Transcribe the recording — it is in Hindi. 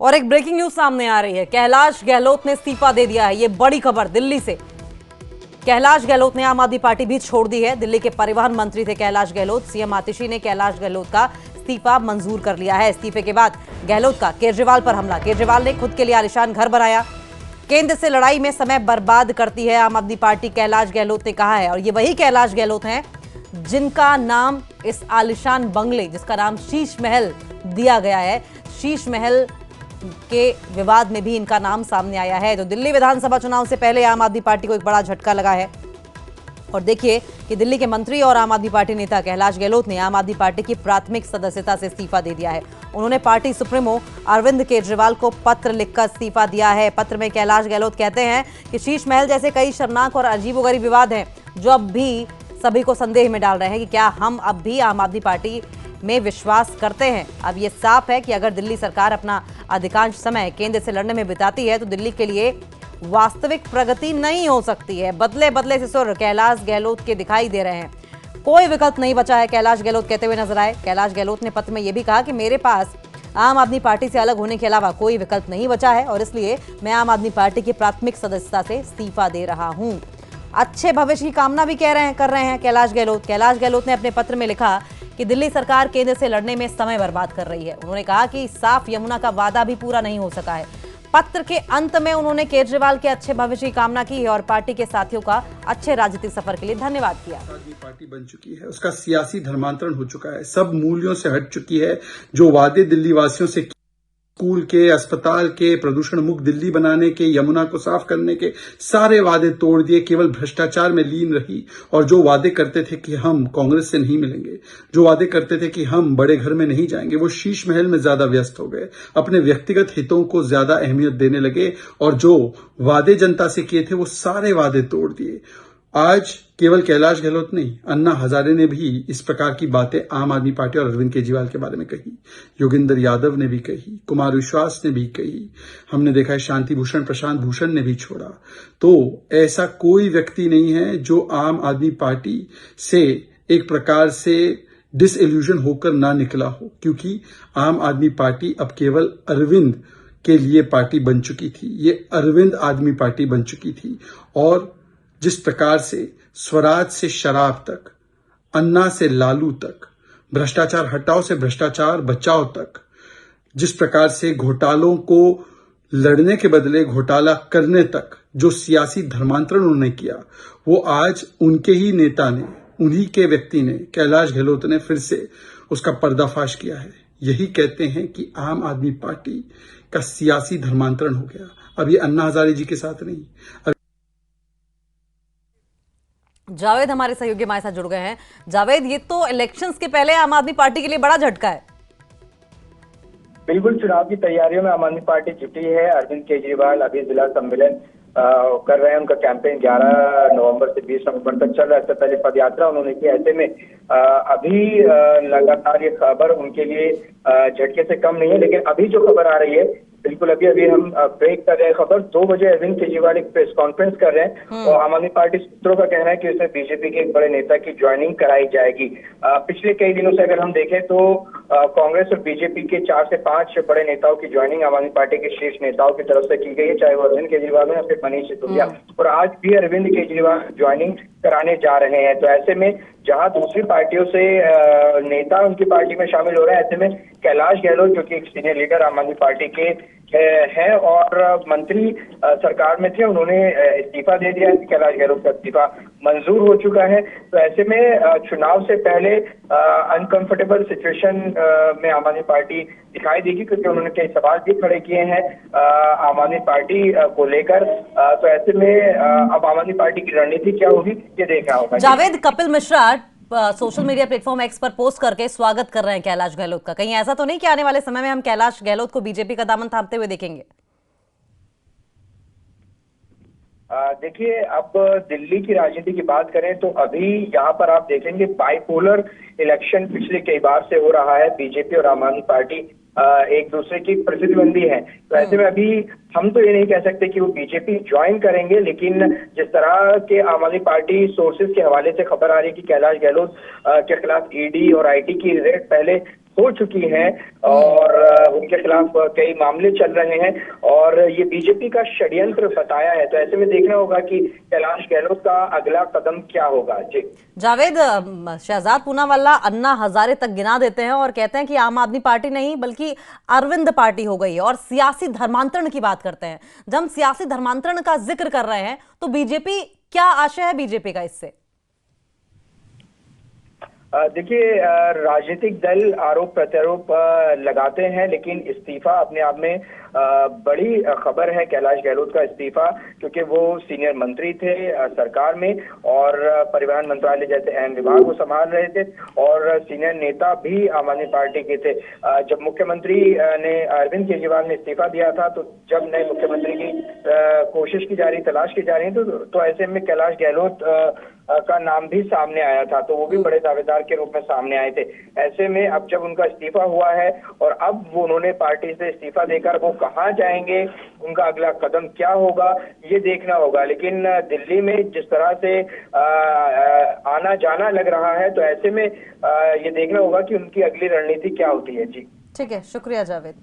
और एक ब्रेकिंग न्यूज सामने आ रही है। कैलाश गहलोत ने इस्तीफा दे दिया है। ये बड़ी खबर दिल्ली से। कैलाश गहलोत ने आम आदमी पार्टी भी छोड़ दी है। दिल्ली के परिवहन मंत्री थे कैलाश गहलोत। सीएम आतिशी ने कैलाश गहलोत का इस्तीफा मंजूर कर लिया है। इस्तीफे के बाद गहलोत का केजरीवाल पर हमला। केजरीवाल ने खुद के लिए आलिशान घर बनाया। केंद्र से लड़ाई में समय बर्बाद करती है आम आदमी पार्टी, कैलाश गहलोत ने कहा है। और ये वही कैलाश गहलोत हैं जिनका नाम इस आलिशान बंगले, जिसका नाम शीश महल दिया गया है, शीश महल के विवाद में भी इनका नाम सामने आया है। तो दिल्ली विधानसभा चुनाव से पहले आम आदमी पार्टी को एक बड़ा झटका लगा है। और देखिए कि दिल्ली के मंत्री और आम आदमी पार्टी नेता कैलाश गहलोत ने आम आदमी पार्टी की प्राथमिक सदस्यता से इस्तीफा दे दिया है। उन्होंने पार्टी सुप्रीमो अरविंद केजरीवाल को पत्र लिखकर इस्तीफा दिया है। पत्र में कैलाश गहलोत कहते हैं कि शीश महल जैसे कई शर्मनाक और अजीबोगरीब विवाद हैं जो अब भी सभी को संदेह में डाल रहे हैं कि क्या हम अब भी आम आदमी पार्टी में विश्वास करते हैं। अब ये साफ है कि अगर दिल्ली सरकार अपना अधिकांश समय केंद्र से लड़ने में बिताती है तो दिल्ली के लिए वास्तविक प्रगति नहीं हो सकती है। बदले बदले से सुर कैलाश गहलोत के दिखाई दे रहे हैं। कोई विकल्प नहीं बचा है, कैलाश गहलोत कहते हुए नजर आए। कैलाश गहलोत ने पत्र में यह भी कहा कि मेरे पास आम आदमी पार्टी से अलग होने के अलावा कोई विकल्प नहीं बचा है और इसलिए मैं आम आदमी पार्टी की प्राथमिक सदस्यता से इस्तीफा दे रहा हूं। अच्छे भविष्य की कामना भी कर रहे हैं कैलाश गहलोत। कैलाश गहलोत ने अपने पत्र में लिखा कि दिल्ली सरकार केंद्र से लड़ने में समय बर्बाद कर रही है। उन्होंने कहा कि साफ यमुना का वादा भी पूरा नहीं हो सका है। पत्र के अंत में उन्होंने केजरीवाल के अच्छे भविष्य की कामना की है और पार्टी के साथियों का अच्छे राजनीतिक सफर के लिए धन्यवाद किया। आदमी पार्टी बन चुकी है, उसका सियासी धर्मांतरण हो चुका है, सब मूल्यों से हट चुकी है। जो वादे दिल्ली वासियों से स्कूल के, अस्पताल के, प्रदूषण मुक्त दिल्ली बनाने के, यमुना को साफ करने के, सारे वादे तोड़ दिए, केवल भ्रष्टाचार में लीन रही। और जो वादे करते थे कि हम कांग्रेस से नहीं मिलेंगे, जो वादे करते थे कि हम बड़े घर में नहीं जाएंगे, वो शीश महल में ज्यादा व्यस्त हो गए, अपने व्यक्तिगत हितों को ज्यादा अहमियत देने लगे और जो वादे जनता से किए थे वो सारे वादे तोड़ दिए। आज केवल कैलाश गहलोत नहीं, अन्ना हजारे ने भी इस प्रकार की बातें आम आदमी पार्टी और अरविंद केजरीवाल के बारे में कही। योगेंद्र यादव ने भी कही, कुमार विश्वास ने भी कही, हमने देखा है शांति भूषण, प्रशांत भूषण ने भी छोड़ा। तो ऐसा कोई व्यक्ति नहीं है जो आम आदमी पार्टी से एक प्रकार से डिसइल्यूजन होकर ना निकला हो, क्योंकि आम आदमी पार्टी अब केवल अरविंद के लिए पार्टी बन चुकी थी। ये अरविंद आदमी पार्टी बन चुकी थी। और जिस प्रकार से स्वराज से शराब तक, अन्ना से लालू तक, भ्रष्टाचार हटाओ से भ्रष्टाचार बचाओ तक, जिस प्रकार से घोटालों को लड़ने के बदले घोटाला करने तक जो सियासी धर्मांतरण उन्होंने किया, वो आज उनके ही नेता ने, उन्हीं के व्यक्ति ने, कैलाश गहलोत ने फिर से उसका पर्दाफाश किया है। यही कहते हैं कि आम आदमी पार्टी का सियासी धर्मांतरण हो गया। अब ये अन्ना हजारे जी के साथ नहीं। जावेद हमारे सहयोगी हमारे साथ जुड़ गए हैं। जावेद, ये तो इलेक्शंस के पहले आम आदमी पार्टी के लिए बड़ा झटका है। बिल्कुल, चुनाव की तैयारियों में आम आदमी पार्टी जुटी है। अरविंद केजरीवाल अभी जिला सम्मेलन कर रहे हैं। उनका कैंपेन 11 नवंबर से 20 नवंबर तक चल रहा है। इससे पहले पदयात्रा उन्होंने की। ऐसे में अभी लगातार ये खबर उनके लिए झटके से कम नहीं है। लेकिन अभी जो खबर आ रही है, बिल्कुल अभी हम ब्रेक कर रहे हैं खबर। 2 बजे अरविंद केजरीवाल एक प्रेस कॉन्फ्रेंस कर रहे हैं और आम आदमी पार्टी सूत्रों का कहना है कि उसमें बीजेपी के एक बड़े नेता की ज्वाइनिंग कराई जाएगी। पिछले कई दिनों से अगर हम देखें तो कांग्रेस और बीजेपी के 4 से 5 बड़े नेताओं की ज्वाइनिंग आम आदमी पार्टी के शीर्ष नेताओं की तरफ से की गई है, चाहे वो अरविंद केजरीवाल हो या फिर मनीष सिसोदिया। और आज भी अरविंद केजरीवाल ज्वाइनिंग कराने जा रहे हैं। तो ऐसे में जहां दूसरी पार्टियों से नेता उनकी पार्टी में शामिल हो रहे हैं, ऐसे में कैलाश गहलोत जो कि एक सीनियर लीडर आम आदमी पार्टी के है और मंत्री सरकार में थे, उन्होंने इस्तीफा दे दिया। कैलाश गहलोत का इस्तीफा मंजूर हो चुका है। तो ऐसे में चुनाव से पहले अनकंफर्टेबल सिचुएशन में आम आदमी पार्टी दिखाई देगी, क्योंकि उन्होंने कई सवाल भी खड़े किए हैं आम आदमी पार्टी को लेकर। तो ऐसे में अब आम आदमी पार्टी की रणनीति क्या होगी, ये देखना होगा। Javed, Kapil Mishra social media platform x पर पोस्ट करके स्वागत कर रहे हैं कैलाश गहलोत का। कहीं ऐसा तो नहीं कि आने वाले समय में हम कैलाश गहलोत को बीजेपी का दामन थामते हुए देखेंगे? देखिए, अब दिल्ली की राजनीति की बात करें तो अभी यहाँ पर आप देखेंगे बाइपोलर इलेक्शन पिछले कई बार से हो रहा है। बीजेपी और आम आदमी पार्टी एक दूसरे की प्रतिद्वंदी है। तो ऐसे में अभी हम तो ये नहीं कह सकते कि वो बीजेपी ज्वाइन करेंगे, लेकिन जिस तरह के आम आदमी पार्टी सोर्सेज के हवाले से खबर आ रही है कि कैलाश गहलोत के खिलाफ ईडी और आईटी की रेड पहले हो चुकी हैं और उनके खिलाफ कई मामले चल रहे हैं और ये बीजेपी का षड्यंत्र बताया है। तो ऐसे में देखना होगा कि कैलाश गहलोत का अगला कदम क्या होगा। जी जावेद, शहजाद पूनावाला अन्ना हजारे तक गिना देते हैं और कहते हैं कि आम आदमी पार्टी नहीं बल्कि अरविंद पार्टी हो गई है और सियासी धर्मांतरण की बात करते हैं। जब हम सियासी धर्मांतरण का जिक्र कर रहे हैं तो बीजेपी, क्या आशय है बीजेपी का इससे? देखिए, राजनीतिक दल आरोप प्रत्यारोप लगाते हैं, लेकिन इस्तीफा अपने आप में बड़ी खबर है। कैलाश गहलोत का इस्तीफा, क्योंकि वो सीनियर मंत्री थे सरकार में और परिवहन मंत्रालय जैसे अहम विभाग वो संभाल रहे थे और सीनियर नेता भी आम आदमी पार्टी के थे। जब मुख्यमंत्री ने अरविंद केजरीवाल ने इस्तीफा दिया था, तो जब नए मुख्यमंत्री की कोशिश की जा रही, तलाश की जा रही है, तो ऐसे में कैलाश गहलोत का नाम भी सामने आया था, तो वो भी बड़े दावेदार के रूप में सामने आए थे। ऐसे में अब जब उनका इस्तीफा हुआ है और अब वो उन्होंने पार्टी से इस्तीफा देकर वो कहां जाएंगे, उनका अगला कदम क्या होगा, ये देखना होगा। लेकिन दिल्ली में जिस तरह से आना जाना लग रहा है, तो ऐसे में ये देखना होगा कि उनकी अगली रणनीति क्या होती है। जी ठीक है, शुक्रिया जावेद।